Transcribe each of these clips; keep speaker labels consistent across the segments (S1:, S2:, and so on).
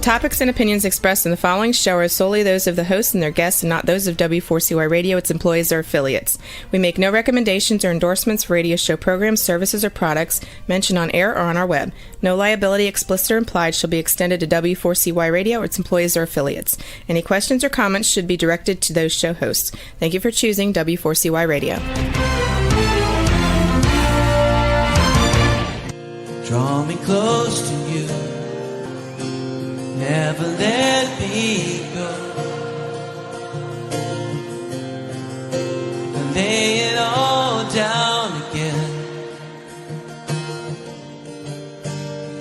S1: topics and opinions expressed in the following show are solely those of the host and their guests and not those of W4CY Radio, its employees, or affiliates. We make no recommendations or endorsements for radio show programs, services, or products mentioned on air or on our web. No liability, explicit or implied, shall be extended to W4CY Radio or its employees or affiliates. Any questions or comments should be directed to those show hosts. Thank you for choosing W4CY Radio.
S2: Draw me close to you, never let me go, and lay it all down again,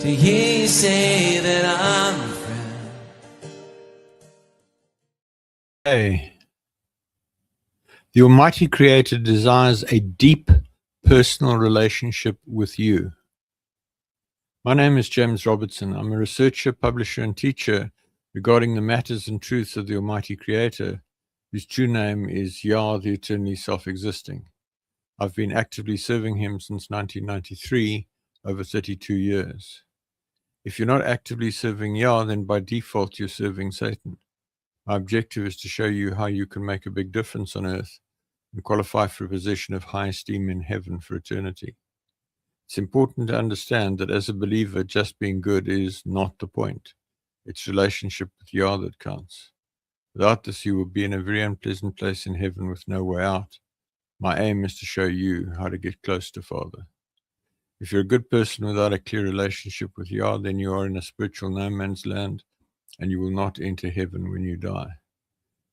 S2: to hear you say that I'm a friend.
S3: Hey, the Almighty Creator desires a deep personal relationship with you. My name is James Robertson. I'm a researcher, publisher, and teacher regarding the matters and truths of the Almighty Creator, whose true name is Yah, the eternally self-existing. I've been actively serving him since 1993, over 32 years. If you're not actively serving Yah, then by default you're serving Satan. My objective is to show you how you can make a big difference on earth and qualify for a position of high esteem in heaven for eternity. It's important to understand that as a believer, just being good is not the point. It's relationship with Yah that counts. Without this, you will be in a very unpleasant place in heaven with no way out. My aim is to show you how to get close to Father. If you're a good person without a clear relationship with Yah, then you are in a spiritual no man's land, and you will not enter heaven when you die.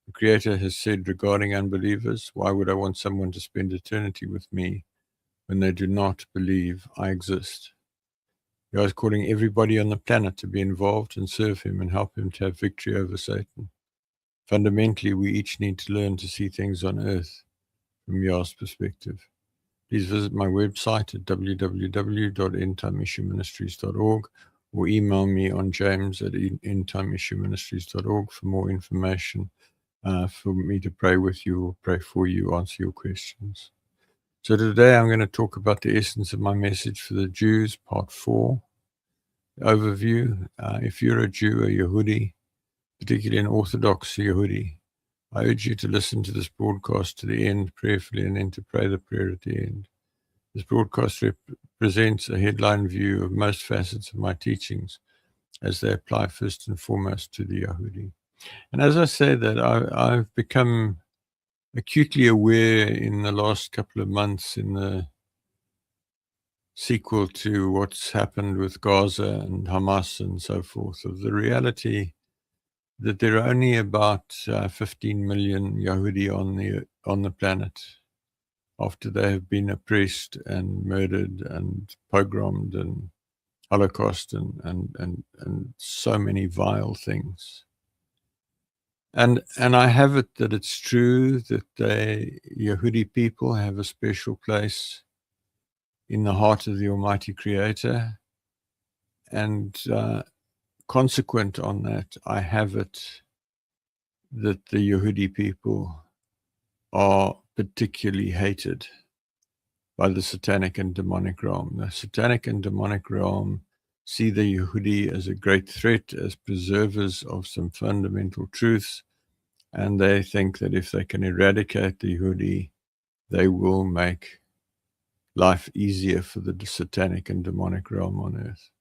S3: The Creator has said regarding unbelievers, why would I want someone to spend eternity with me when they do not believe I exist? Yah is calling everybody on the planet to be involved and serve him and help him to have victory over Satan. Fundamentally, we each need to learn to see things on earth from Yah's perspective. Please visit my website at www.endtimeissueministries.org or email me on james@endtimeissueministries.org for more information, for me to pray with you or pray for you, answer your questions. So today I'm going to talk about the essence of my message for the Jews, part 4, overview. If you're a Jew, a Yehudi, particularly an Orthodox Yehudi, I urge you to listen to this broadcast to the end prayerfully and then to pray the prayer at the end. This broadcast represents a headline view of most facets of my teachings as they apply first and foremost to the Yehudi. And as I say that, I've become acutely aware in the last couple of months, in the sequel to what's happened with Gaza and Hamas and so forth, of the reality that there are only about 15 million Yehudi on the planet after they have been oppressed and murdered and pogromed and Holocaust and so many vile things. And I have it that it's true that the Yehudi people have a special place in the heart of the Almighty Creator. And consequent on that, I have it that the Yehudi people are particularly hated by the satanic and demonic realm. The satanic and demonic realm see the Yehudi as a great threat, as preservers of some fundamental truths, and they think that if they can eradicate the Yehudi, they will make life easier for the satanic and demonic realm on earth.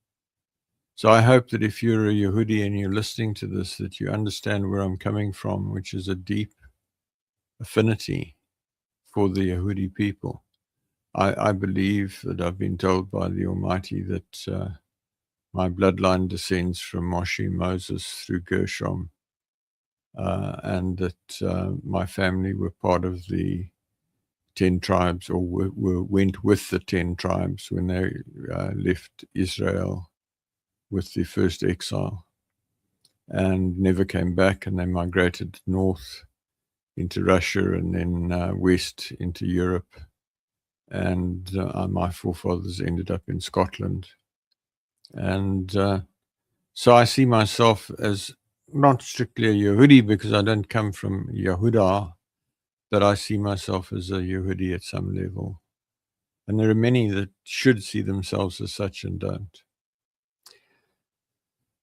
S3: So I hope that if you're a Yehudi and you're listening to this, that you understand where I'm coming from, which is a deep affinity for the Yehudi people. I believe that I've been told by the Almighty that my bloodline descends from Moshe, Moses, through Gershom, and that my family were part of the 10 tribes, or went with the 10 tribes when they left Israel with the first exile and never came back, and they migrated north into Russia and then west into Europe. And my forefathers ended up in Scotland. And so I see myself as not strictly a Yehudi because I don't come from Yehuda, but I see myself as a Yehudi at some level. And there are many that should see themselves as such and don't.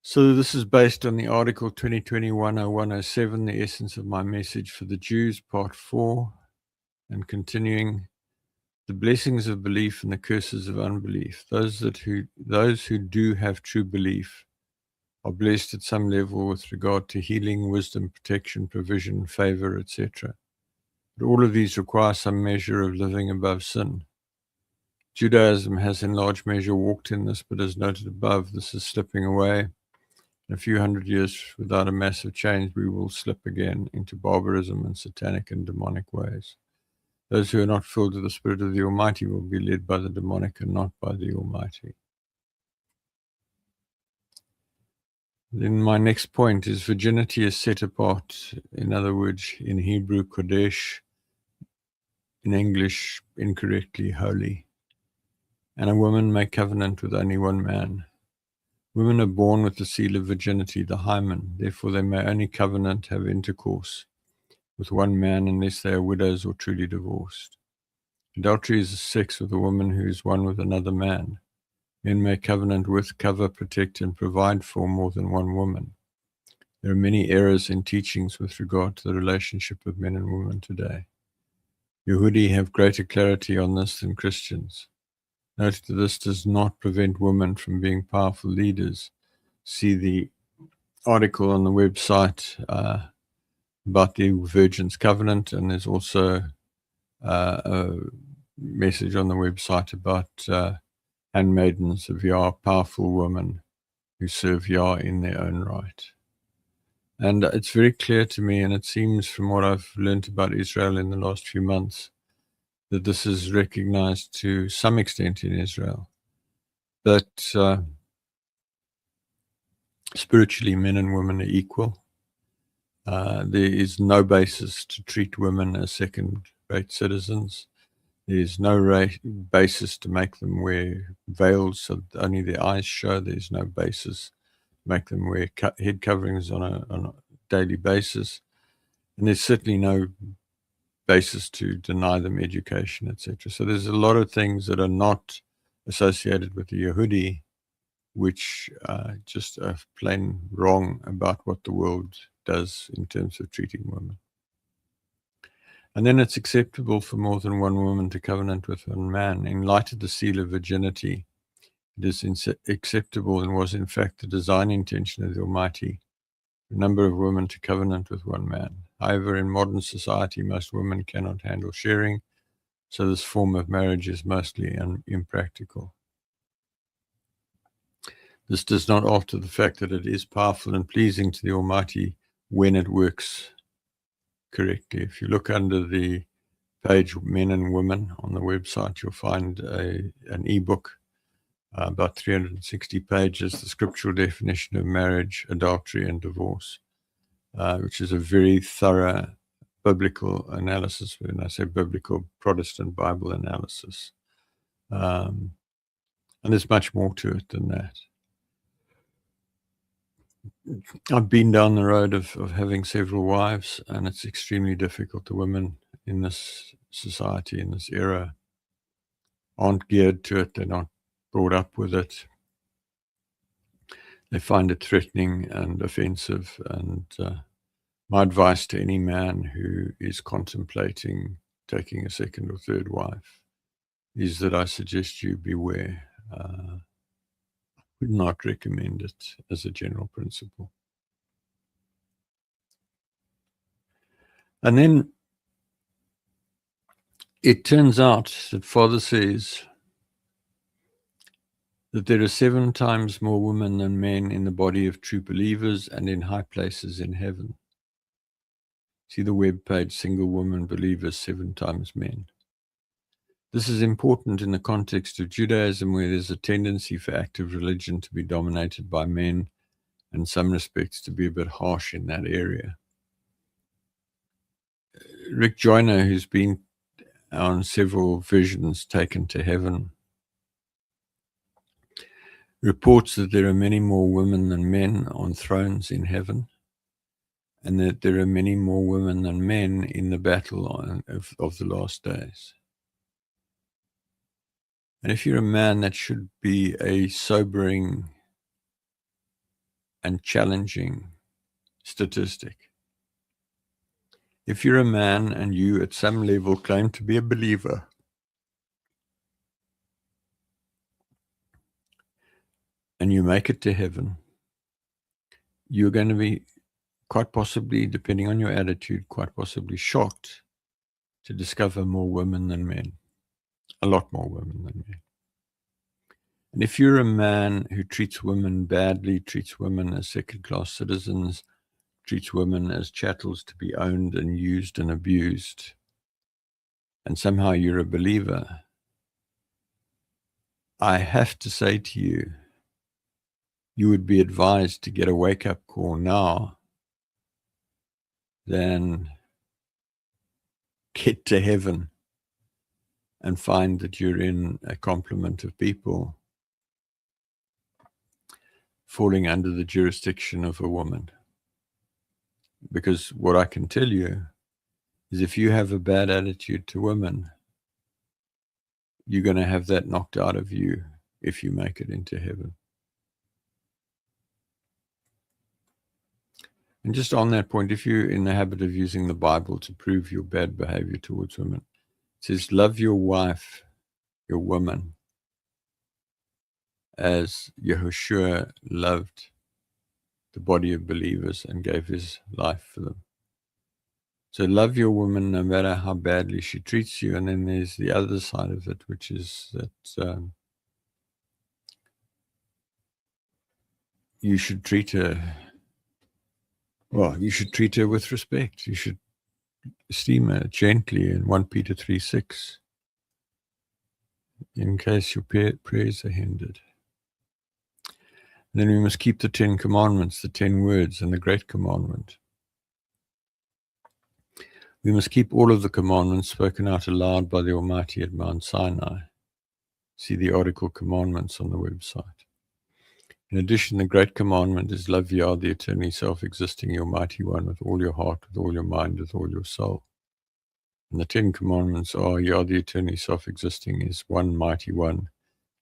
S3: So this is based on the article 2021-0107, The Essence of My Message for the Jews, Part 4, and continuing, the blessings of belief and the curses of unbelief. Those who do have true belief are blessed at some level with regard to healing, wisdom, protection, provision, favor, etc. But all of these require some measure of living above sin. Judaism has in large measure walked in this, but as noted above, this is slipping away. In a few hundred years, without a massive change, we will slip again into barbarism and satanic and demonic ways. Those who are not filled with the Spirit of the Almighty will be led by the demonic and not by the Almighty. Then my next point is virginity is set apart, in other words, in Hebrew, Kodesh, in English, incorrectly, holy. And a woman may covenant with only one man. Women are born with the seal of virginity, the hymen. Therefore, they may only covenant, have intercourse with one man unless they are widows or truly divorced. Adultery is sex with a woman who is one with another man. Men may covenant with, cover, protect, and provide for more than one woman. There are many errors in teachings with regard to the relationship of men and women today. Yehudi have greater clarity on this than Christians. Note that this does not prevent women from being powerful leaders. See the article on the website about the Virgin's Covenant, and there's also a message on the website about handmaidens of Yah, powerful women who serve Yah in their own right. And it's very clear to me, and it seems from what I've learned about Israel in the last few months, that this is recognized to some extent in Israel. That spiritually, men and women are equal. There is no basis to treat women as second-rate citizens. There is no basis to make them wear veils so that only their eyes show. There is no basis to make them wear head coverings on a daily basis. And there's certainly no basis to deny them education, etc. So there's a lot of things that are not associated with the Yehudi, which just are plain wrong about what the world does in terms of treating women. And then it's acceptable for more than one woman to covenant with one man. In light of the seal of virginity, it is acceptable and was in fact the design intention of the Almighty for a number of women to covenant with one man. However, in modern society, most women cannot handle sharing, so this form of marriage is mostly impractical. This does not alter the fact that it is powerful and pleasing to the Almighty when it works correctly. If you look under the page Men and Women on the website, you'll find an ebook, about 360 pages, the scriptural definition of marriage, adultery, and divorce, which is a very thorough biblical analysis. When I say biblical, Protestant Bible analysis. And there's much more to it than that. I've been down the road of having several wives, and it's extremely difficult. The women in this society, in this era, aren't geared to it. They're not brought up with it. They find it threatening and offensive. And my advice to any man who is contemplating taking a second or third wife is that I suggest you beware. Would not recommend it as a general principle. And then it turns out that Father says that there are 7 times more women than men in the body of true believers and in high places in heaven. See the webpage, Single Woman Believers, 7 times men. This is important in the context of Judaism, where there's a tendency for active religion to be dominated by men, and in some respects to be a bit harsh in that area. Rick Joyner, who's been on several visions taken to heaven, reports that there are many more women than men on thrones in heaven, and that there are many more women than men in the battle of the last days. And if you're a man, that should be a sobering and challenging statistic. If you're a man and you at some level claim to be a believer, and you make it to heaven, you're going to be quite possibly, depending on your attitude, quite possibly shocked to discover more women than men, a lot more women than men. And if you're a man who treats women badly, treats women as second-class citizens, treats women as chattels to be owned and used and abused, and somehow you're a believer, I have to say to you, you would be advised to get a wake-up call now than get to heaven and find that you're in a complement of people falling under the jurisdiction of a woman. Because what I can tell you is if you have a bad attitude to women, you're going to have that knocked out of you if you make it into heaven. And just on that point, if you're in the habit of using the Bible to prove your bad behavior towards women, it says, love your wife, your woman, as Yahushua loved the body of believers and gave his life for them. So love your woman no matter how badly she treats you. And then there's the other side of it, which is that you should treat her, well, you should treat her with respect. You should esteem her gently in 1 Peter 3:6, in case your prayers are hindered. And then we must keep the 10 commandments, the 10 words, and the great commandment. We must keep all of the commandments spoken out aloud by the Almighty at Mount Sinai. See the article Commandments on the website. In addition, the great commandment is love Yah, the eternally self-existing, your mighty one, with all your heart, with all your mind, with all your soul. And the 10 commandments are, Yah, the eternally self-existing, is one mighty one.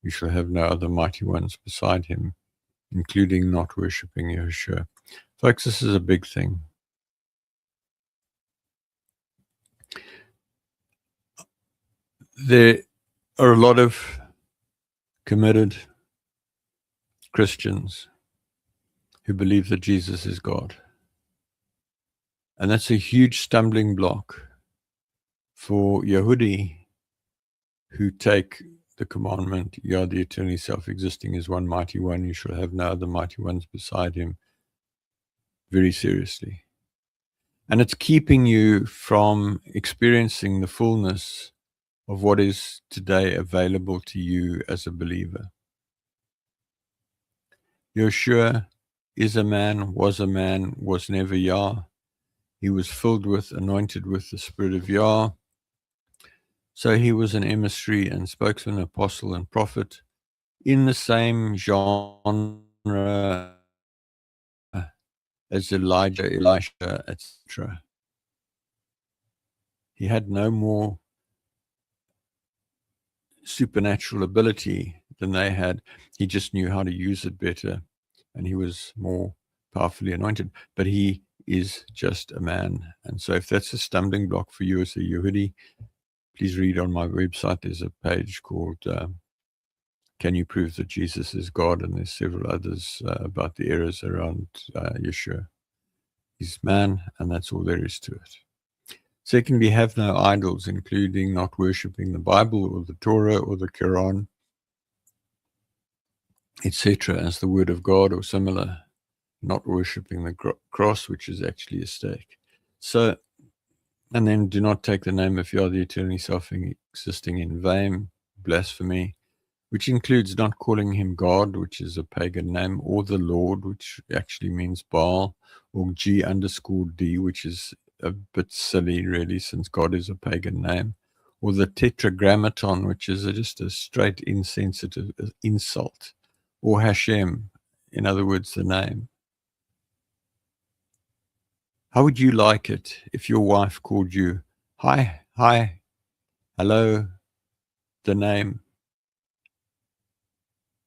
S3: You shall have no other mighty ones beside him, including not worshipping Yahushua. Folks, this is a big thing. There are a lot of committed Christians who believe that Jesus is God. And that's a huge stumbling block for Yehudi who take the commandment, Yah, the eternally self-existing, is one mighty one. You shall have no other mighty ones beside him, very seriously. And it's keeping you from experiencing the fullness of what is today available to you as a believer. Yeshua is a man, was never Yah. He was filled with, anointed with the Spirit of Yah. So he was an emissary and spokesman, apostle and prophet in the same genre as Elijah, Elisha, etc. He had no more supernatural ability than they had. He just knew how to use it better, and he was more powerfully anointed. But he is just a man. And so if that's a stumbling block for you as a Yehudi, please read on my website. There's a page called Can You Prove That Jesus is God? And there's several others about the errors around Yeshua. He's man, and that's all there is to it. Secondly, have no idols, including not worshipping the Bible or the Torah or the Quran, etc., as the word of God or similar, not worshipping the cross, which is actually a stake. So, and then do not take the name of Yah, the eternally self-existing, in vain, blasphemy, which includes not calling him God, which is a pagan name, or the Lord, which actually means Baal, or G_D, which is a bit silly, really, since God is a pagan name, or the Tetragrammaton, which is just a straight insensitive insult, or Hashem, in other words, the name. How would you like it if your wife called you, hi, hello, the name?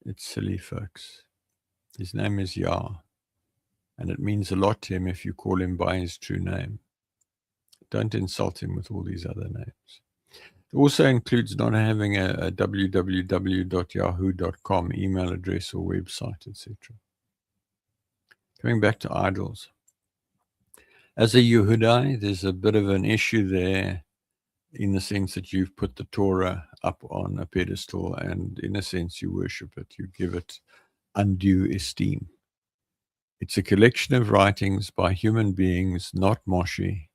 S3: It's silly, folks. His name is Yah. And it means a lot to him if you call him by his true name. Don't insult him with all these other names. It also includes not having a www.yahoo.com email address or website, etc. Coming back to idols. As a Yehudai, there's a bit of an issue there in the sense that you've put the Torah up on a pedestal and in a sense you worship it. You give it undue esteem. It's a collection of writings by human beings, not Moshe.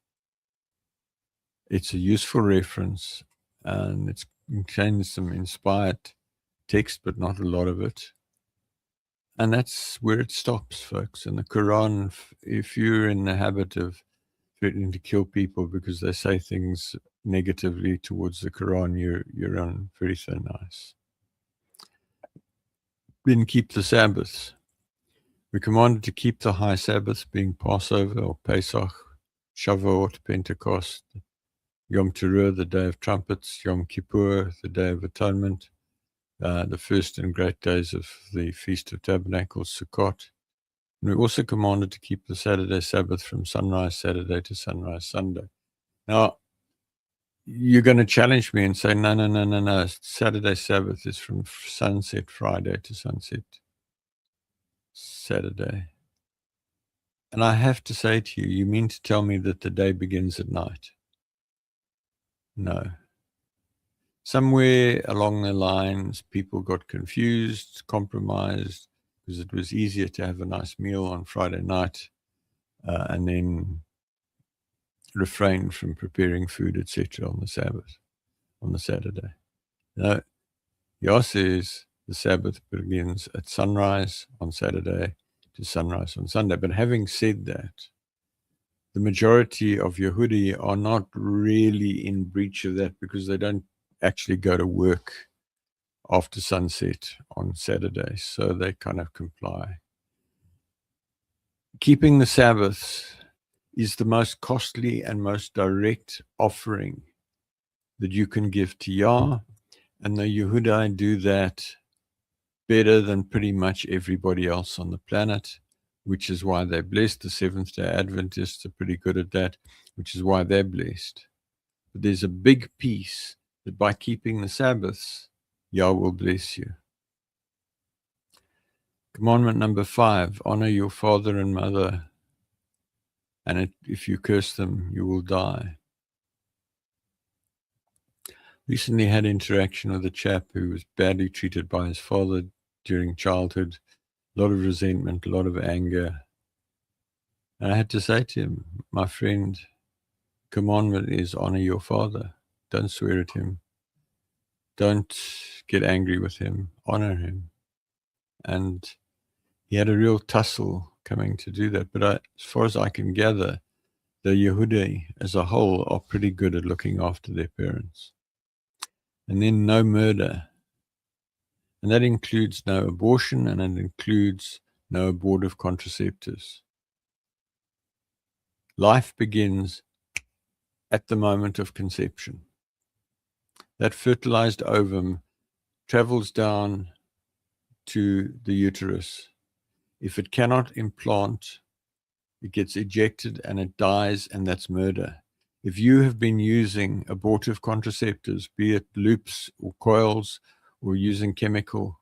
S3: It's a useful reference and it contains some inspired text, but not a lot of it. And that's where it stops, folks. In the Quran, if you're in the habit of threatening to kill people because they say things negatively towards the Quran, you're on very thin ice. Then keep the Sabbaths. We're commanded to keep the high Sabbaths, being Passover or Pesach, Shavuot, Pentecost, Yom Teruah, the Day of Trumpets, Yom Kippur, the Day of Atonement, the first and great days of the Feast of Tabernacles, Sukkot. And we're also commanded to keep the Saturday Sabbath from sunrise Saturday to sunrise Sunday. Now, you're going to challenge me and say, no. Saturday Sabbath is from sunset Friday to sunset Saturday. And I have to say to you, you mean to tell me that the day begins at night? No. Somewhere along the lines, people got confused, compromised, because it was easier to have a nice meal on Friday night and then refrain from preparing food, etc. on the Sabbath, on the Saturday. No, Yah says the Sabbath begins at sunrise on Saturday to sunrise on Sunday. But having said that, the majority of Yehudi are not really in breach of that because they don't actually go to work after sunset on Saturday, so they kind of comply. Keeping the Sabbaths is the most costly and most direct offering that you can give to Yah, and the Yehudai do that better than pretty much everybody else on the planet, which is why they're blessed. The Seventh-day Adventists are pretty good at that, which is why they're blessed. But there's a big piece that by keeping the Sabbaths, Yah will bless you. Commandment number 5, honor your father and mother, and if you curse them, you will die. Recently had interaction with a chap who was badly treated by his father during childhood, a lot of resentment, a lot of anger. And I had to say to him, my friend, commandment is honor your father. Don't swear at him. Don't get angry with him. Honor him. And he had a real tussle coming to do that. But as far as I can gather, the Yehudi as a whole are pretty good at looking after their parents. And then no murder. And that includes no abortion, and it includes no abortive contraceptives. Life begins at the moment of conception. That fertilized ovum travels down to the uterus. If it cannot implant, it gets ejected and it dies, and that's murder. If you have been using abortive contraceptives, be it loops or coils, or using chemical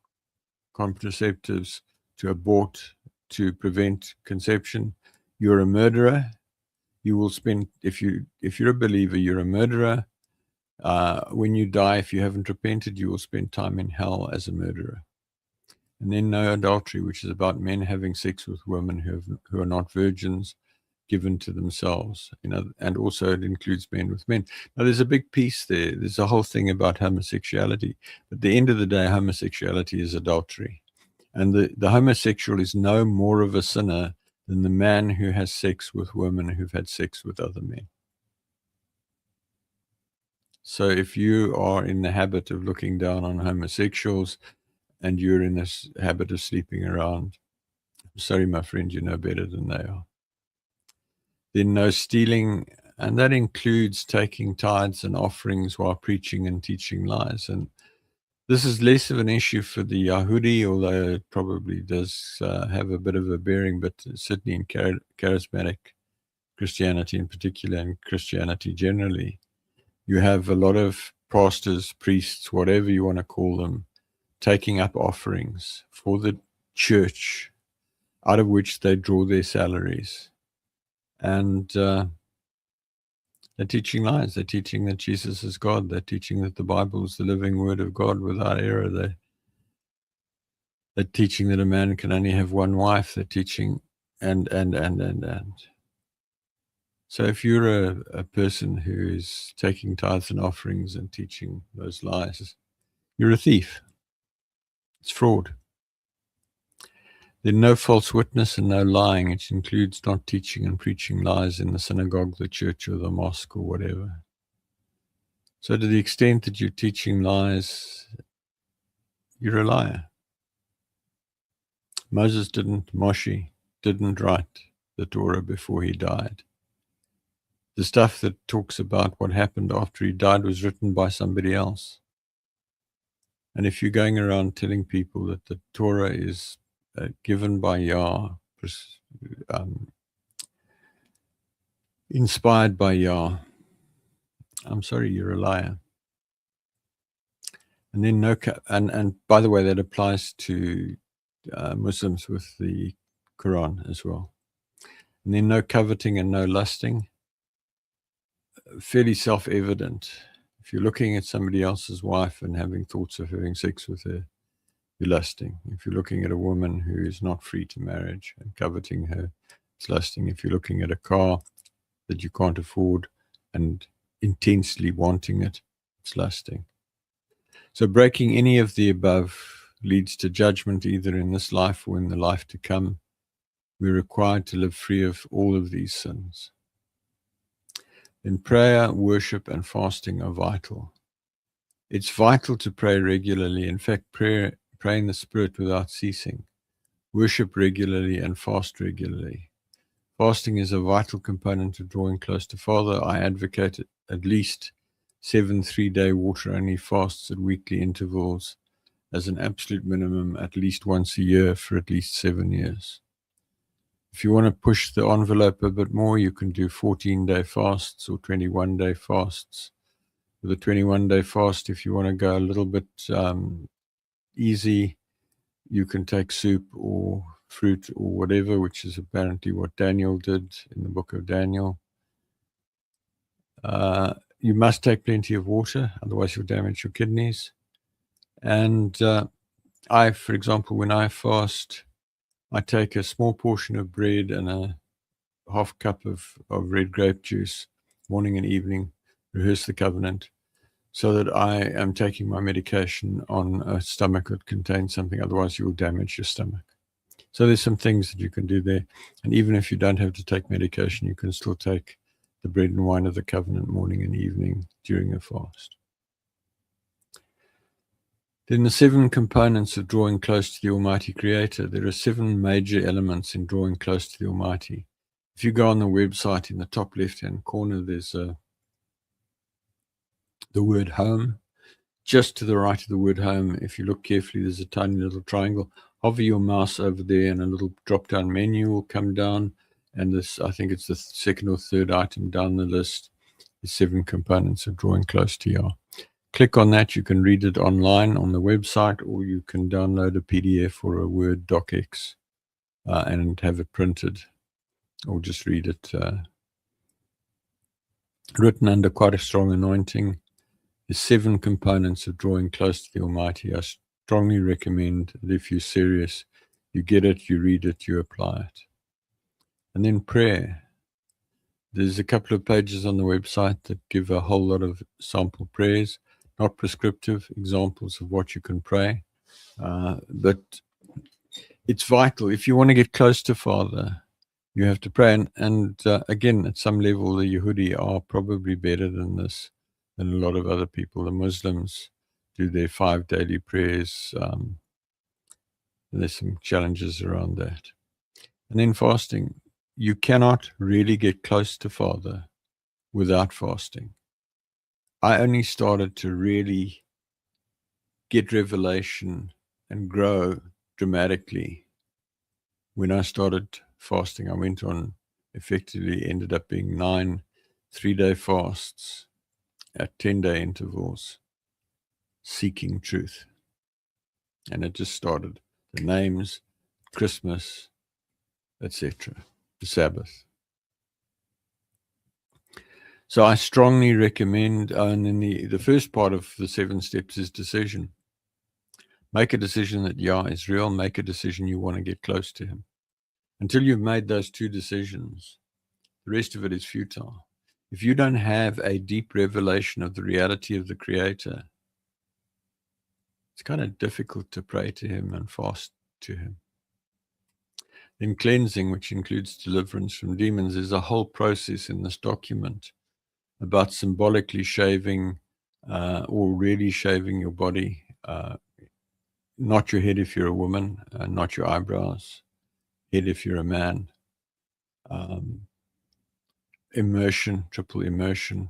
S3: contraceptives to abort, to prevent conception, you're a murderer. You will spend, if you're a believer, you're a murderer. When you die, if you haven't repented, you will spend time in hell as a murderer. And then no adultery, which is about men having sex with women who are not virgins, given to themselves. And also it includes men with men. Now there's a big piece there. There's a whole thing about homosexuality. But at the end of the day, homosexuality is adultery. And the homosexual is no more of a sinner than the man who has sex with women who've had sex with other men. So if you are in the habit of looking down on homosexuals and you're in this habit of sleeping around, I'm sorry, my friend, you know better than they are. Then no stealing, and that includes taking tithes and offerings while preaching and teaching lies. And This is less of an issue for the Yahudi, although it probably does have a bit of a bearing, but certainly in charismatic Christianity in particular, and Christianity generally, you have a lot of pastors, priests, whatever you want to call them, taking up offerings for the church, out of which they draw their salaries. And they're teaching lies. They're teaching that Jesus is God. They're teaching that the Bible is the living word of God without error. They're teaching that a man can only have one wife. They're teaching and. So if you're a person who is taking tithes and offerings and teaching those lies, you're a thief. It's fraud. There's no false witness and no lying. It includes not teaching and preaching lies in the synagogue, the church, or the mosque, or whatever. So to the extent that you're teaching lies, you're a liar. Moshe didn't write the Torah before he died. The stuff that talks about what happened after he died was written by somebody else. And if you're going around telling people that the Torah is given by Yah, inspired by Yah, I'm sorry, you're a liar. And then and by the way, that applies to Muslims with the Quran as well. And then no coveting and no lusting. Fairly self-evident. If you're looking at somebody else's wife and having thoughts of having sex with her, you're lusting. If you're looking at a woman who is not free to marriage and coveting her, it's lusting. If you're looking at a car that you can't afford and intensely wanting it, it's lusting. So breaking any of the above leads to judgment either in this life or in the life to come. We're required to live free of all of these sins. Then prayer, worship, and fasting are vital. It's vital to pray regularly. In fact, pray in the Spirit without ceasing. Worship regularly and fast regularly. Fasting is a vital component of drawing close to Father. I advocate at least 7 3-day water-only fasts at weekly intervals as an absolute minimum, at least once a year for at least 7 years. If you want to push the envelope a bit more, you can do 14-day fasts or 21-day fasts. With a 21-day fast, if you want to go a little bit easy, you can take soup or fruit or whatever, which is apparently what Daniel did in the book of Daniel. You must take plenty of water, otherwise you'll damage your kidneys. And for example, when I fast, I take a small portion of bread and a half cup of red grape juice, morning and evening, rehearse the covenant, so that I am taking my medication on a stomach that contains something, otherwise you will damage your stomach. So there's some things that you can do there. And even if you don't have to take medication, you can still take the bread and wine of the covenant morning and evening during a fast. Then the 7 components of drawing close to the Almighty Creator. There are 7 major elements in drawing close to the Almighty. If you go on the website, in the top left-hand corner, there's the word home. Just to the right of the word home, if you look carefully, there's a tiny little triangle. Hover your mouse over there and a little drop-down menu will come down. And this, I think it's the second or third item down the list, the 7 components of drawing close to Yah. Click on that. You can read it online on the website, or you can download a PDF or a Word docx and have it printed, or just read it written under quite a strong anointing. The 7 components of drawing close to the Almighty. I strongly recommend that if you're serious, you get it, you read it, you apply it. And then prayer. There's a couple of pages on the website that give a whole lot of sample prayers, not prescriptive, examples of what you can pray. But it's vital. If you want to get close to Father, you have to pray. And again, at some level, the Yehudi are probably better than this, than a lot of other people. The Muslims do their 5 daily prayers. There's some challenges around that. And then fasting. You cannot really get close to Father without fasting. I only started to really get revelation and grow dramatically. When I started fasting, I went on, effectively ended up being 9 3-day fasts at 10-day intervals, seeking truth. And it just started. The names, Christmas, etc., the Sabbath. So I strongly recommend, and in the first part of the 7 steps is decision. Make a decision that Yah is real. Make a decision you want to get close to him. Until you've made those 2 decisions, the rest of it is futile. If you don't have a deep revelation of the reality of the Creator, it's kind of difficult to pray to him and fast to him. Then cleansing, which includes deliverance from demons, is a whole process in this document about symbolically shaving or really shaving your body, not your head if you're a woman, not your eyebrows, head if you're a man. Immersion, triple immersion,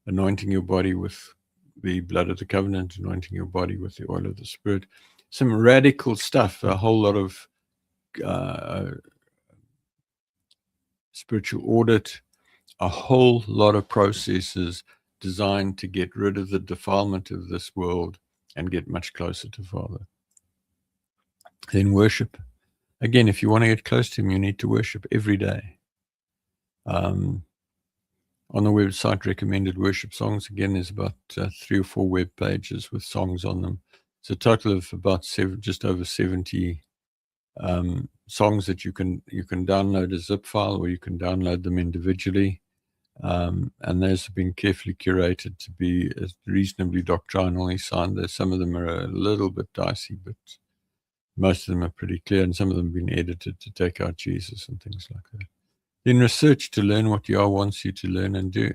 S3: anointing your body with the blood of the covenant, anointing your body with the oil of the Spirit. Some radical stuff, a whole lot of spiritual audit, a whole lot of processes designed to get rid of the defilement of this world and get much closer to Father. Then worship. Again, if you want to get close to him, you need to worship every day. On the website, recommended worship songs, again, there's about 3 or 4 web pages with songs on them. It's a total of about just over 70 songs that you can download a zip file, or you can download them individually. And those have been carefully curated to be reasonably doctrinally sound. Some of them are a little bit dicey, but most of them are pretty clear, and some of them have been edited to take out Jesus and things like that. Then research to learn what Yah wants you to learn and do.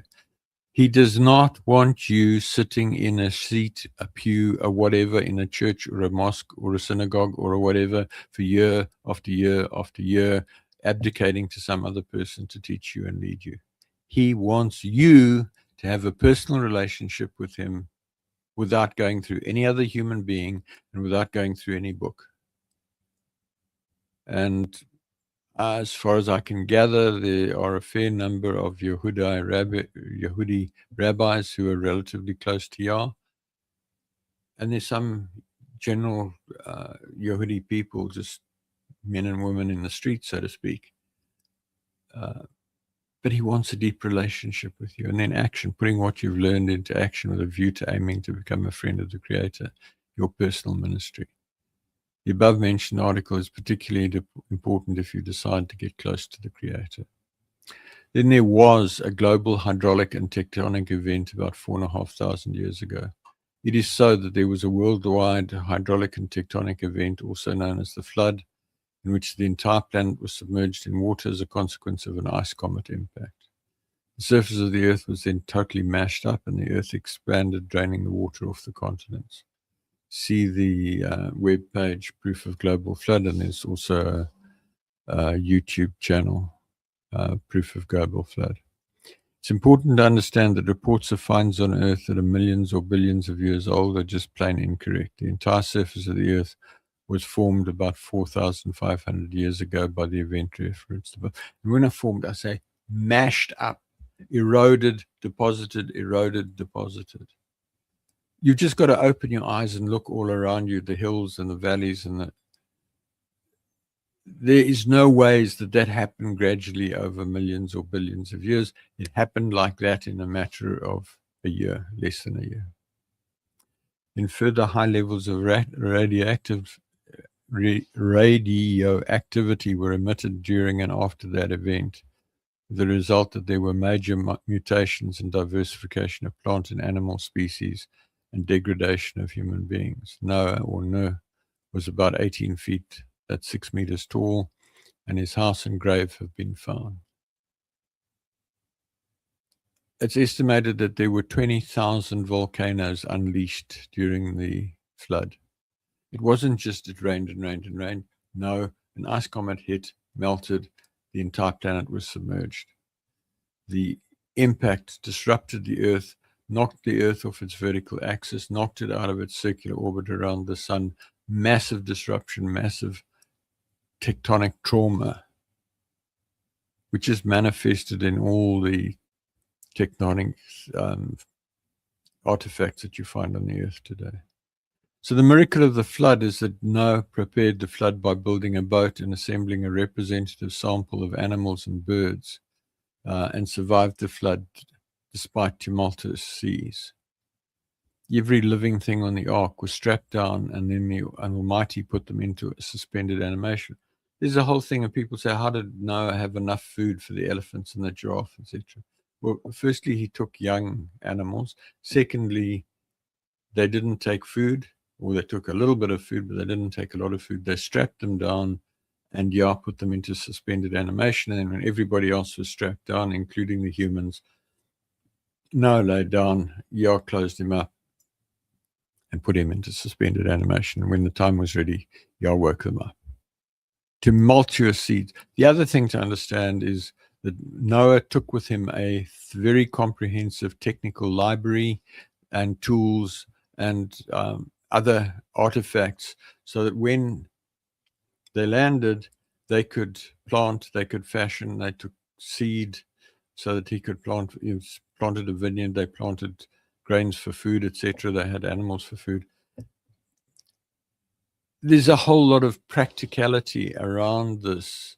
S3: He does not want you sitting in a seat, a pew, or whatever, in a church or a mosque or a synagogue or a whatever for year after year after year, abdicating to some other person to teach you and lead you. He wants you to have a personal relationship with him without going through any other human being and without going through any book. And as far as I can gather, there are a fair number of Yehudi rabbis who are relatively close to Yah. And there's some general Yehudi people, just men and women in the street, so to speak. But he wants a deep relationship with you. And then action, putting what you've learned into action with a view to aiming to become a friend of the Creator, your personal ministry. The above-mentioned article is particularly important if you decide to get close to the Creator. Then there was a global hydraulic and tectonic event about 4,500 years ago. It is so that there was a worldwide hydraulic and tectonic event, also known as the Flood, in which the entire planet was submerged in water as a consequence of an ice comet impact. The surface of the Earth was then totally mashed up, and the Earth expanded, draining the water off the continents. See the web page, Proof of Global Flood, and there's also a YouTube channel, Proof of Global Flood. It's important to understand that reports of finds on Earth that are millions or billions of years old are just plain incorrect. The entire surface of the Earth was formed about 4,500 years ago by the event referenced above. And when I formed, I say mashed up, eroded, deposited, eroded, deposited. You've just got to open your eyes and look all around you, the hills and the valleys, and there is no ways that happened gradually over millions or billions of years. It happened like that in a matter of a year, less than a year. In further high levels of radioactivity were emitted during and after that event, with the result that there were major mutations and diversification of plant and animal species and degradation of human beings. Noah, or Nuh, was about 18 feet, that's 6 meters tall, and his house and grave have been found. It's estimated that there were 20,000 volcanoes unleashed during the flood. It wasn't just it rained and rained and rained. No, an ice comet hit, melted, the entire planet was submerged. The impact disrupted the Earth, knocked the Earth off its vertical axis, knocked it out of its circular orbit around the sun. Massive disruption, massive tectonic trauma, which is manifested in all the tectonic artifacts that you find on the Earth today. So the miracle of the flood is that Noah prepared the flood by building a boat and assembling a representative sample of animals and birds, and survived the flood despite tumultuous seas. Every living thing on the ark was strapped down, and then the Almighty put them into a suspended animation. There's a whole thing of people say, how did Noah have enough food for the elephants and the giraffe, etc.? Well, firstly, he took young animals. Secondly, they didn't take food, or they took a little bit of food, but they didn't take a lot of food. They strapped them down and Yah put them into suspended animation. And when everybody else was strapped down, including the humans, Noah lay down, Yah closed him up and put him into suspended animation. And when the time was ready, Yah woke them up. Tumultuous seeds. The other thing to understand is that Noah took with him a very comprehensive technical library and tools and other artifacts, so that when they landed, they could plant, they could fashion, they took seed so that he could plant. He planted a vineyard, they planted grains for food, etc. They had animals for food. There's a whole lot of practicality around this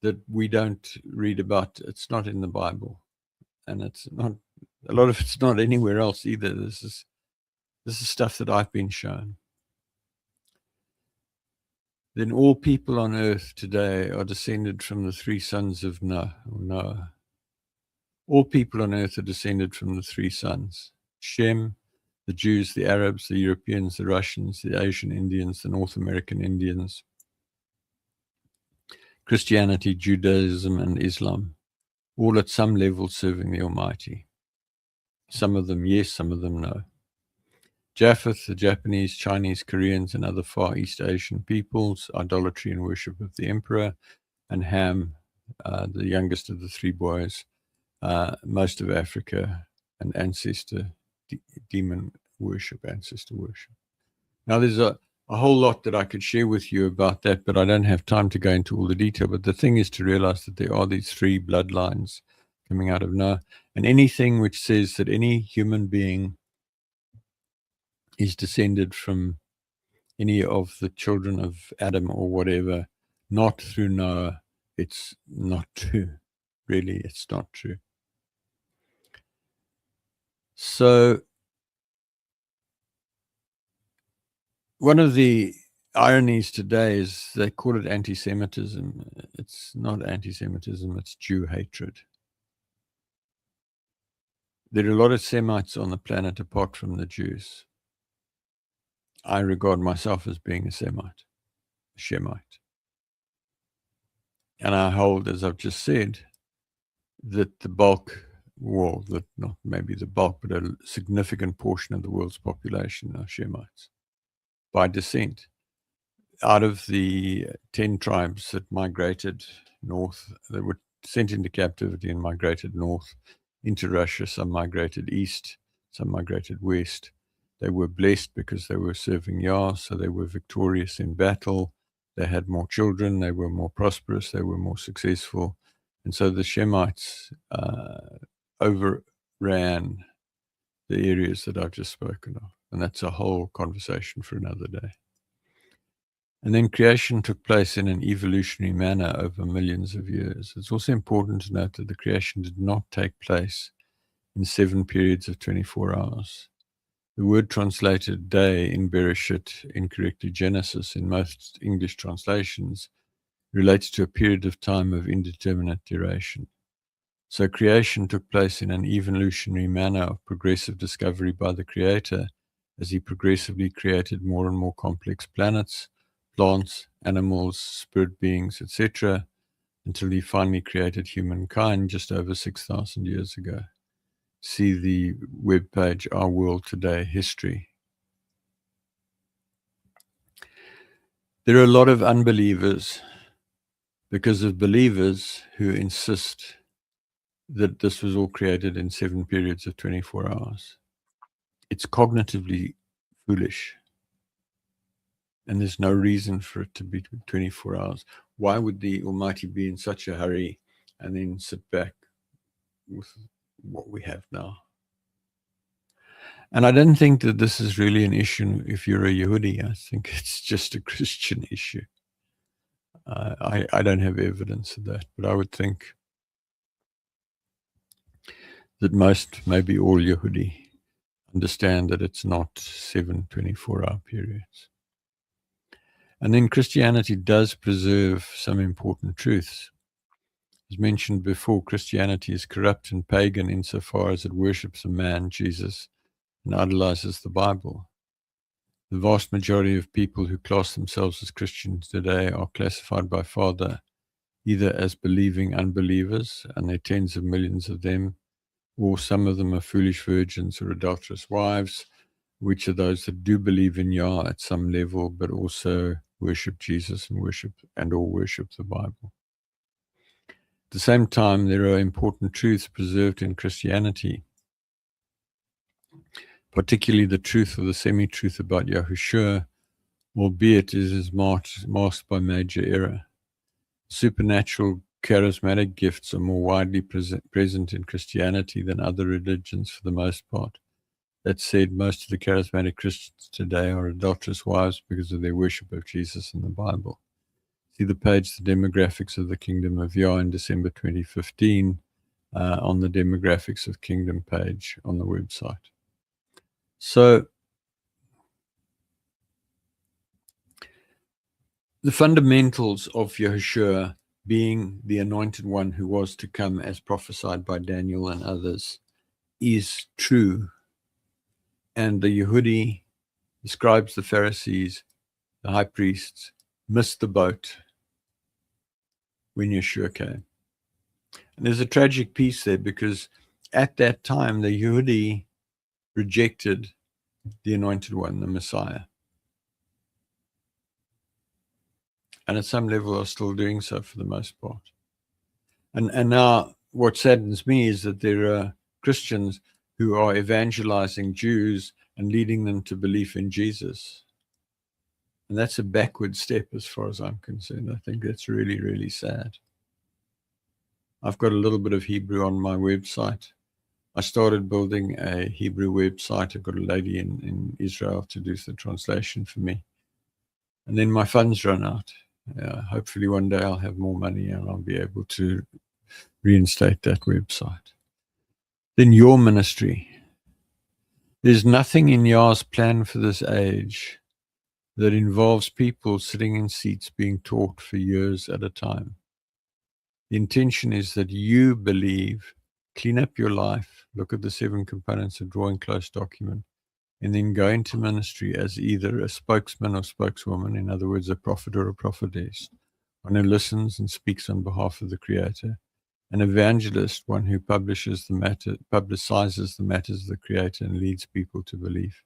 S3: that we don't read about. It's not in the Bible, and it's not, a lot of it's not anywhere else either. This is stuff that I've been shown. Then all people on earth today are descended from the three sons of Noah. All people on earth are descended from the three sons: Shem, the Jews, the Arabs, the Europeans, the Russians, the Asian Indians, the North American Indians, Christianity, Judaism, and Islam, all at some level serving the Almighty. Some of them yes, some of them no. Japheth, the Japanese, Chinese, Koreans, and other Far East Asian peoples, idolatry and worship of the emperor, and Ham, the youngest of the three boys, most of Africa, and ancestor demon worship, ancestor worship. Now, there's a whole lot that I could share with you about that, but I don't have time to go into all the detail. But the thing is to realize that there are these three bloodlines coming out of Noah, and anything which says that any human being is descended from any of the children of Adam or whatever, not through Noah, it's not true. Really, it's not true. So one of the ironies today is they call it anti-Semitism. It's not anti-Semitism, it's Jew hatred. There are a lot of Semites on the planet apart from the Jews. I regard myself as being a Semite, a Shemite. And I hold, as I've just said, that the bulk, well, that not maybe the bulk, but a significant portion of the world's population are Shemites by descent. Out of the 10 tribes that migrated north, that were sent into captivity and migrated north into Russia, some migrated east, some migrated west. They were blessed because they were serving Yah, so they were victorious in battle. They had more children, they were more prosperous, they were more successful. And so the Shemites overran the areas that I've just spoken of. And that's a whole conversation for another day. And then creation took place in an evolutionary manner over millions of years. It's also important to note that the creation did not take place in 7 periods of 24 hours. The word translated day in Bereshit, incorrectly Genesis in most English translations, relates to a period of time of indeterminate duration. So creation took place in an evolutionary manner of progressive discovery by the Creator as he progressively created more and more complex planets, plants, animals, spirit beings, etc., until he finally created humankind just over 6,000 years ago. See the webpage Our World Today History. There are a lot of unbelievers because of believers who insist that this was all created in 7 periods of 24 hours. it's cognitively foolish. And there's no reason for it to be 24 hours. Why would the Almighty be in such a hurry and then sit back with what we have now? And I don't think that this is really an issue if you're a Yehudi. I think it's just a Christian issue. I don't have evidence of that, but I would think that most, maybe all Yehudi, understand that it's not 7 24-hour periods. And then Christianity does preserve some important truths. As mentioned before, Christianity is corrupt and pagan insofar as it worships a man, Jesus, and idolizes the Bible. The vast majority of people who class themselves as Christians today are classified by Father either as believing unbelievers, and there are tens of millions of them, or some of them are foolish virgins or adulterous wives, which are those that do believe in Yah at some level, but also worship Jesus and or worship the Bible. At the same time, there are important truths preserved in Christianity, particularly the truth or the semi-truth about Yahushua, albeit it is masked by major error. Supernatural charismatic gifts are more widely present in Christianity than other religions for the most part. That said, most of the charismatic Christians today are adulterous wives because of their worship of Jesus and the Bible. See the page, The Demographics of the Kingdom of Yah, in December 2015 on the Demographics of Kingdom page on the website. So, the fundamentals of Yahushua being the anointed one who was to come as prophesied by Daniel and others is true. And the Yehudi, the scribes, the Pharisees, the high priests missed the boat when Yeshua came. And there's a tragic piece there because at that time the Yehudi rejected the anointed one, the Messiah. And at some level are still doing so for the most part. And now what saddens me is that there are Christians who are evangelizing Jews and leading them to belief in Jesus. And that's a backward step as far as I'm concerned. I think that's really, really sad. I've got a little bit of Hebrew on my website. I started building a Hebrew website. I've got a lady in Israel to do the translation for me. And then my funds run out. Hopefully one day I'll have more money and I'll be able to reinstate that website. Then your ministry. There's nothing in Yah's plan for this age that involves people sitting in seats being taught for years at a time. The intention is that you believe, clean up your life, look at the 7 components of Drawing Close document, and then go into ministry as either a spokesman or spokeswoman, in other words, a prophet or a prophetess, one who listens and speaks on behalf of the Creator, an evangelist, one who publicizes the matters of the Creator and leads people to belief,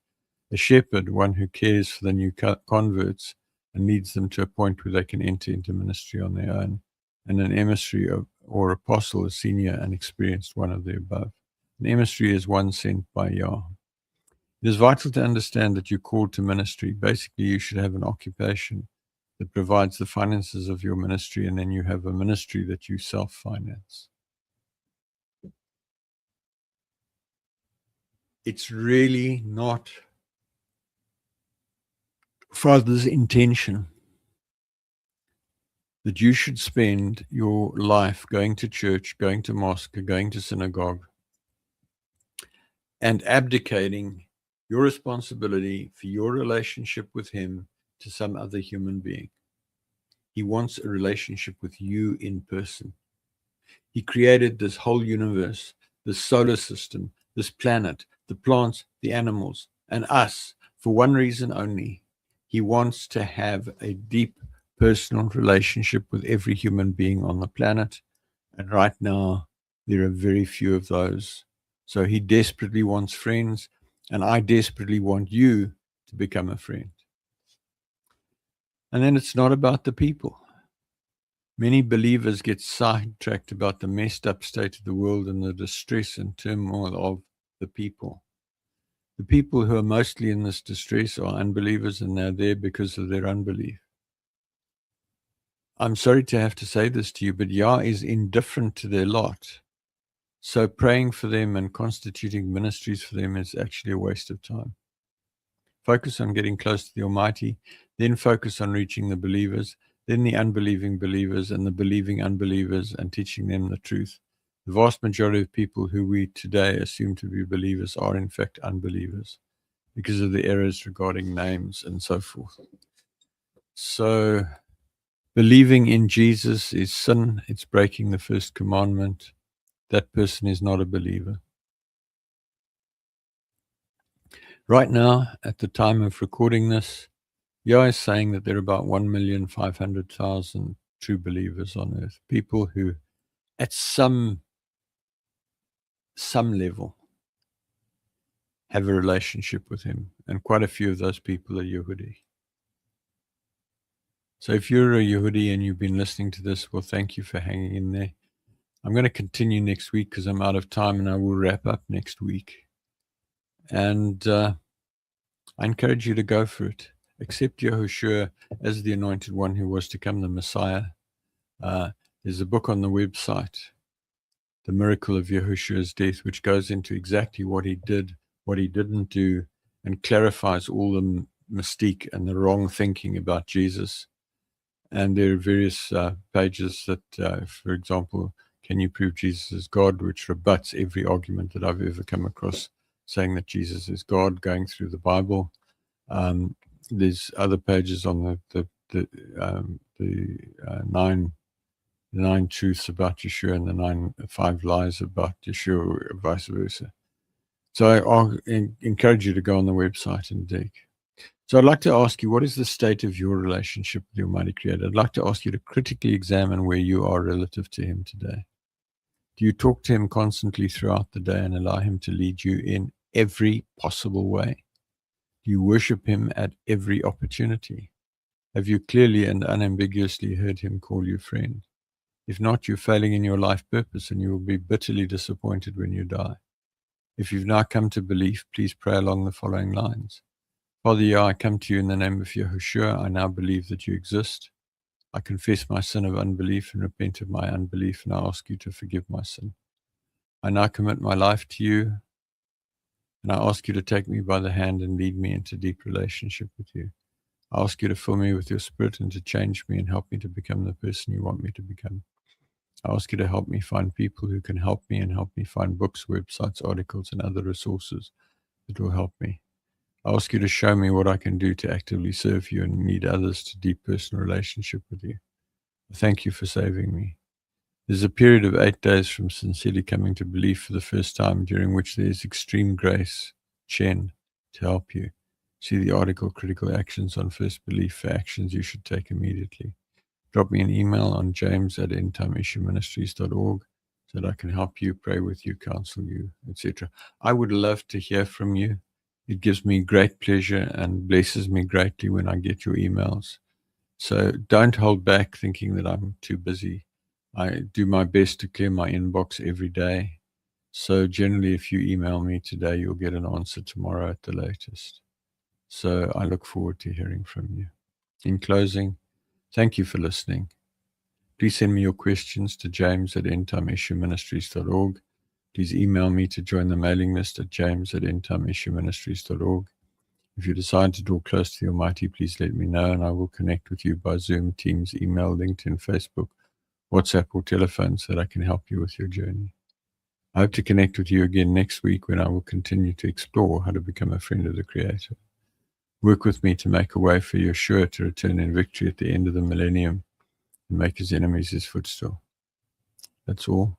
S3: a shepherd, one who cares for the new converts and leads them to a point where they can enter into ministry on their own, and an emissary or apostle, a senior and experienced one of the above. An emissary is one sent by Yah. It is vital to understand that you're called to ministry. Basically, you should have an occupation that provides the finances of your ministry, and then you have a ministry that you self-finance. It's really not Father's intention that you should spend your life going to church, going to mosque, going to synagogue, and abdicating your responsibility for your relationship with Him to some other human being. He wants a relationship with you in person. He created this whole universe, this solar system, this planet, the plants, the animals, and us for one reason only. He wants to have a deep personal relationship with every human being on the planet. And right now, there are very few of those. So He desperately wants friends, and I desperately want you to become a friend. And then it's not about the people. Many believers get sidetracked about the messed up state of the world and the distress and turmoil of the people. The people who are mostly in this distress are unbelievers, and they're there because of their unbelief. I'm sorry to have to say this to you, but Yah is indifferent to their lot. So praying for them and constituting ministries for them is actually a waste of time. Focus on getting close to the Almighty, then focus on reaching the believers, then the unbelieving believers and the believing unbelievers, and teaching them the truth. The vast majority of people who we today assume to be believers are in fact unbelievers because of the errors regarding names and so forth. So believing in Jesus is sin. It's breaking the first commandment. That person is not a believer. Right now, at the time of recording this, Yah is saying that there are about 1,500,000 true believers on earth, people who at some level have a relationship with him, and quite a few of those people are Yehudi. So if you're a Yehudi and you've been listening to this, well, thank you for hanging in there. I'm going to continue next week because I'm out of time, and I will wrap up next week. And I encourage you to go for it. Accept Yahushua as the anointed one who was to come, the Messiah. There's a book on the website, The Miracle of Yahushua's Death, which goes into exactly what he did, what he didn't do, and clarifies all the mystique and the wrong thinking about Jesus. And there are various pages that, for example, Can You Prove Jesus is God, which rebuts every argument that I've ever come across saying that Jesus is God, going through the Bible. There's other pages on the nine truths about Yeshua and the five lies about Yeshua, or vice versa. So I encourage you to go on the website and dig. So I'd like to ask you, what is the state of your relationship with the Almighty Creator? I'd like to ask you to critically examine where you are relative to Him today. Do you talk to Him constantly throughout the day and allow Him to lead you in every possible way? Do you worship Him at every opportunity? Have you clearly and unambiguously heard Him call you friend? If not, you're failing in your life purpose, and you will be bitterly disappointed when you die. If you've now come to belief, please pray along the following lines. Father Yah, I come to you in the name of Yahushua. I now believe that you exist. I confess my sin of unbelief and repent of my unbelief, and I ask you to forgive my sin. I now commit my life to you, and I ask you to take me by the hand and lead me into deep relationship with you. I ask you to fill me with your spirit and to change me and help me to become the person you want me to become. I ask you to help me find people who can help me, and help me find books, websites, articles, and other resources that will help me. I ask you to show me what I can do to actively serve you and lead others to deep personal relationship with you. Thank you for saving me. There's a period of 8 days from sincerely coming to belief for the first time, during which there is extreme grace, Chen, to help you. See the article, Critical Actions on First Belief, for actions you should take immediately. Drop me an email on james@endtimeissueministries.org so that I can help you, pray with you, counsel you, etc. I would love to hear from you. It gives me great pleasure and blesses me greatly when I get your emails. So don't hold back thinking that I'm too busy. I do my best to clear my inbox every day. So generally, if you email me today, you'll get an answer tomorrow at the latest. So I look forward to hearing from you. In closing, thank you for listening. Please send me your questions to james@endtimeissueministries.org. Please email me to join the mailing list at james@endtimeissueministries.org. If you decide to draw close to the Almighty, please let me know, and I will connect with you by Zoom, Teams, email, LinkedIn, Facebook, WhatsApp, or telephone so that I can help you with your journey. I hope to connect with you again next week, when I will continue to explore how to become a friend of the Creator. Work with me to make a way for Yeshua to return in victory at the end of the millennium and make his enemies his footstool. That's all.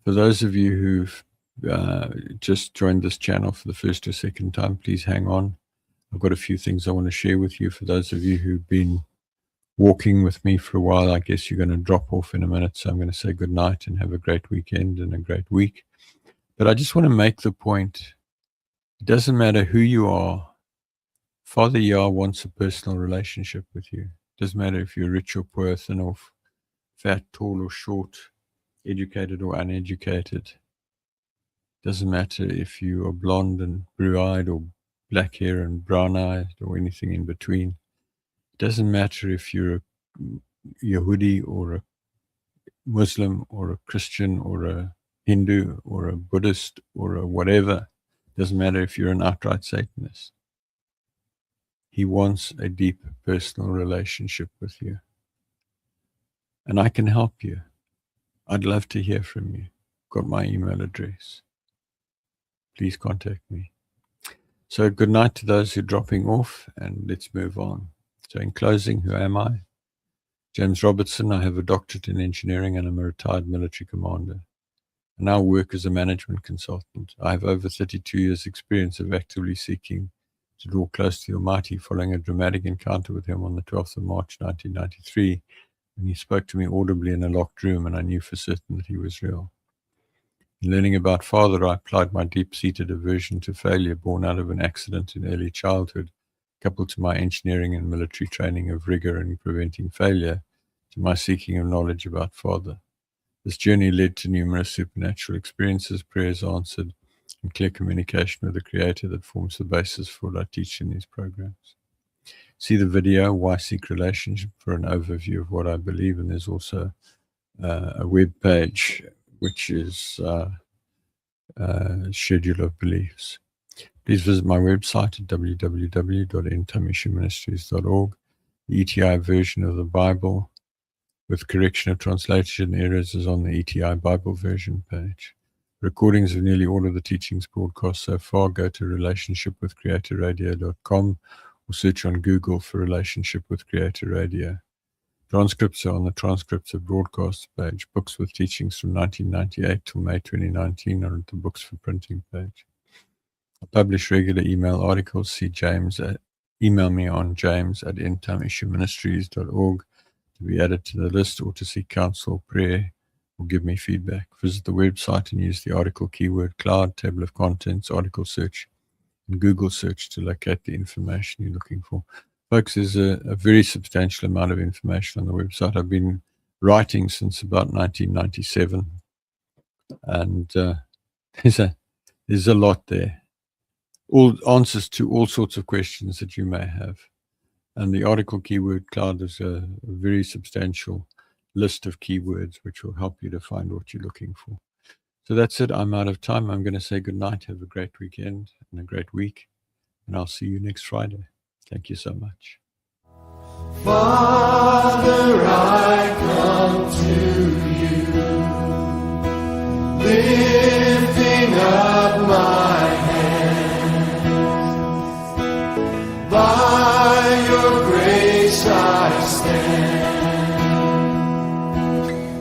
S3: For those of you who've just joined this channel for the first or second time, please hang on. I've got a few things I want to share with you. For those of you who've been walking with me for a while, I guess you're going to drop off in a minute. So I'm going to say good night and have a great weekend and a great week. But I just want to make the point, it doesn't matter who you are. Father Yah wants a personal relationship with you. It doesn't matter if you're rich or poor, thin or fat, tall or short, educated or uneducated. Doesn't matter if you are blonde and blue-eyed or black hair and brown-eyed or anything in between. It doesn't matter if you're a Yehudi or a Muslim or a Christian or a Hindu or a Buddhist or a whatever. It doesn't matter if you're an outright Satanist. He wants a deep personal relationship with you. And I can help you. I'd love to hear from you. Got my email address. Please contact me. So good night to those who are dropping off, and let's move on. So in closing, who am I? James Robertson. I have a doctorate in engineering and I'm a retired military commander. I now work as a management consultant. I have over 32 years' experience of actively seeking to draw close to the Almighty following a dramatic encounter with him on the 12th of March 1993, when he spoke to me audibly in a locked room and I knew for certain that he was real. In learning about Father, I applied my deep-seated aversion to failure born out of an accident in early childhood, coupled to my engineering and military training of rigor in preventing failure, to my seeking of knowledge about Father. This journey led to numerous supernatural experiences, prayers answered, and clear communication with the Creator that forms the basis for what I teach in these programs. See the video, Why Seek Relationship, for an overview of what I believe, and there's also a web page which is Schedule of Beliefs. Please visit my website at www.endtimeissueministries.org. The ETI version of the Bible with correction of translation errors is on the ETI Bible version page. Recordings of nearly all of the teachings broadcast so far. Go to relationshipwithcreatorradio.com or search on Google for Relationship with Creator Radio. Transcripts are on the Transcripts of Broadcasts page. Books with teachings from 1998 till May 2019 are at the Books for Printing page. I publish regular email articles. See email me on james@endtimeissueministries.org to be added to the list or to seek counsel, prayer, or give me feedback. Visit the website and use the article keyword cloud, table of contents, article search, and Google search to locate the information you're looking for. Folks, there's a very substantial amount of information on the website. I've been writing since about 1997, and there's a lot there. All answers to all sorts of questions that you may have. And the article keyword cloud is a very substantial list of keywords which will help you to find what you're looking for. So that's it. I'm out of time. I'm going to say good night. Have a great weekend and a great week. And I'll see you next Friday. Thank you so much.
S2: Father, I come to you, lifting up my hands. By your grace I stand,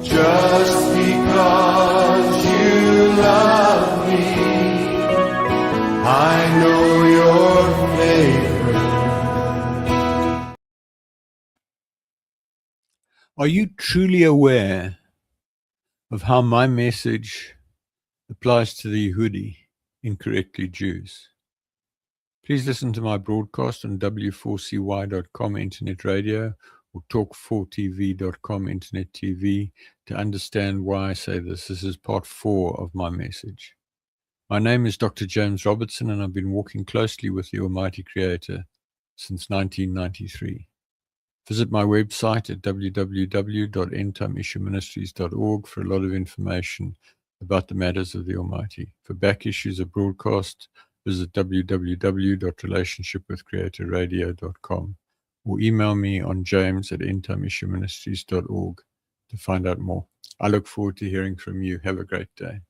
S2: just because you love me. I know your favor.
S3: Are you truly aware of how my message applies to the Yehudi, incorrectly Jews? Please listen to my broadcast on w4cy.com internet radio or talk4tv.com internet TV to understand why I say this. This is part 4 of my message. My name is Dr. James Robertson, and I've been walking closely with the Almighty Creator since 1993. Visit my website at www.endtimeissueministries.org for a lot of information about the matters of the Almighty. For back issues of broadcast, visit www.relationshipwithcreatorradio.com or email me on james@endtimeissueministries.org to find out more. I look forward to hearing from you. Have a great day.